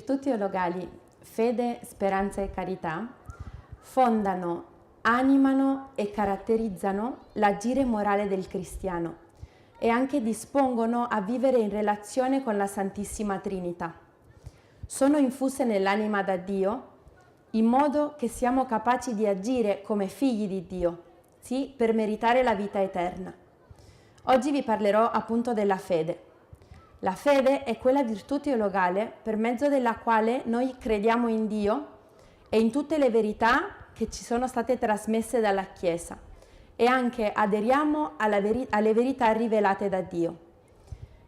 virtù teologali fede, speranza e carità fondano, animano e caratterizzano l'agire morale del cristiano e anche dispongono a vivere in relazione con la Santissima Trinità. Sono infuse nell'anima da Dio in modo che siamo capaci di agire come figli di Dio, sì, per meritare la vita eterna. Oggi vi parlerò appunto della fede. La fede è quella virtù teologale per mezzo della quale noi crediamo in Dio e in tutte le verità che ci sono state trasmesse dalla Chiesa e anche aderiamo alle verità rivelate da Dio.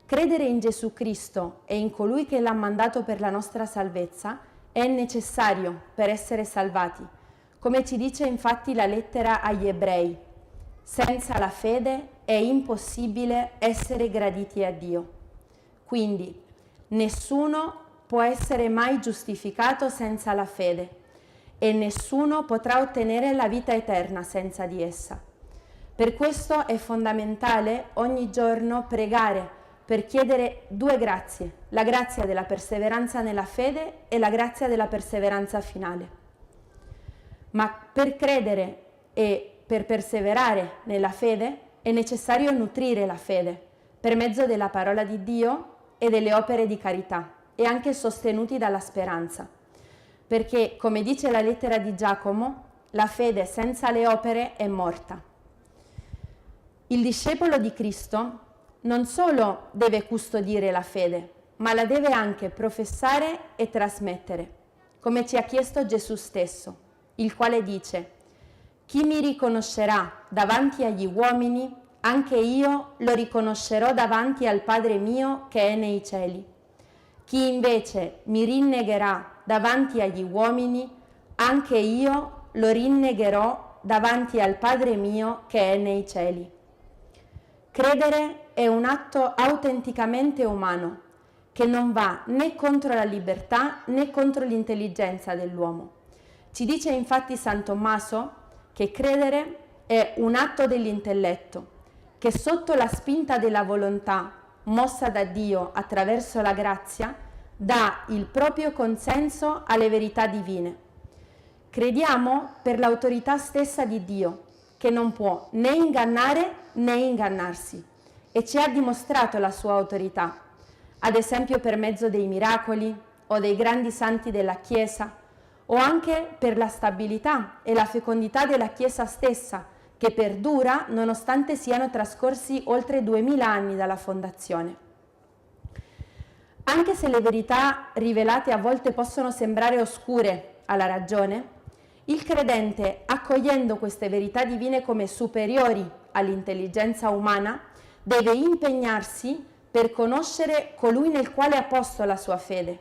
Credere in Gesù Cristo e in colui che l'ha mandato per la nostra salvezza è necessario per essere salvati, come ci dice infatti la lettera agli Ebrei. Senza la fede è impossibile essere graditi a Dio. Quindi nessuno può essere mai giustificato senza la fede e nessuno potrà ottenere la vita eterna senza di essa. Per questo è fondamentale ogni giorno pregare per chiedere due grazie, la grazia della perseveranza nella fede e la grazia della perseveranza finale. Ma per credere e per perseverare nella fede è necessario nutrire la fede per mezzo della parola di Dio e delle opere di carità e anche sostenuti dalla speranza. Perché, come dice la lettera di Giacomo, la fede senza le opere è morta. Il discepolo di Cristo non solo deve custodire la fede, ma la deve anche professare e trasmettere, come ci ha chiesto Gesù stesso, il quale dice: «Chi mi riconoscerà davanti agli uomini, anche io lo riconoscerò davanti al Padre mio che è nei cieli. Chi invece mi rinnegherà davanti agli uomini, anche io lo rinnegherò davanti al Padre mio che è nei cieli». Credere è un atto autenticamente umano, che non va né contro la libertà né contro l'intelligenza dell'uomo. Ci dice infatti San Tommaso che credere è un atto dell'intelletto, che sotto la spinta della volontà, mossa da Dio attraverso la grazia, dà il proprio consenso alle verità divine. Crediamo per l'autorità stessa di Dio, che non può né ingannare né ingannarsi, e ci ha dimostrato la sua autorità, ad esempio per mezzo dei miracoli o dei grandi santi della Chiesa, o anche per la stabilità e la fecondità della Chiesa stessa, che perdura nonostante siano trascorsi oltre 2000 anni dalla fondazione. Anche se le verità rivelate a volte possono sembrare oscure alla ragione, il credente, accogliendo queste verità divine come superiori all'intelligenza umana, deve impegnarsi per conoscere colui nel quale ha posto la sua fede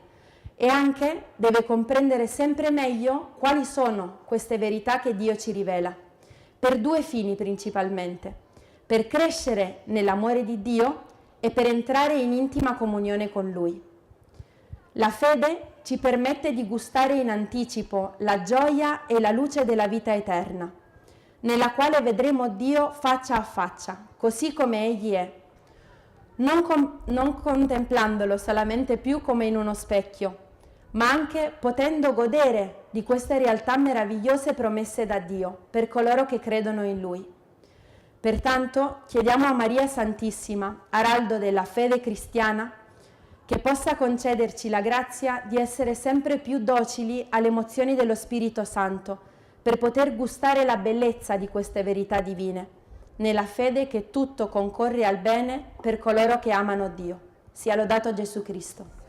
e anche deve comprendere sempre meglio quali sono queste verità che Dio ci rivela, per due fini principalmente: per crescere nell'amore di Dio e per entrare in intima comunione con Lui. La fede ci permette di gustare in anticipo la gioia e la luce della vita eterna, nella quale vedremo Dio faccia a faccia, così come Egli è, non contemplandolo solamente più come in uno specchio, ma anche potendo godere di queste realtà meravigliose promesse da Dio per coloro che credono in Lui. Pertanto chiediamo a Maria Santissima, araldo della fede cristiana, che possa concederci la grazia di essere sempre più docili alle emozioni dello Spirito Santo, per poter gustare la bellezza di queste verità divine, nella fede che tutto concorre al bene per coloro che amano Dio. Sia lodato Gesù Cristo.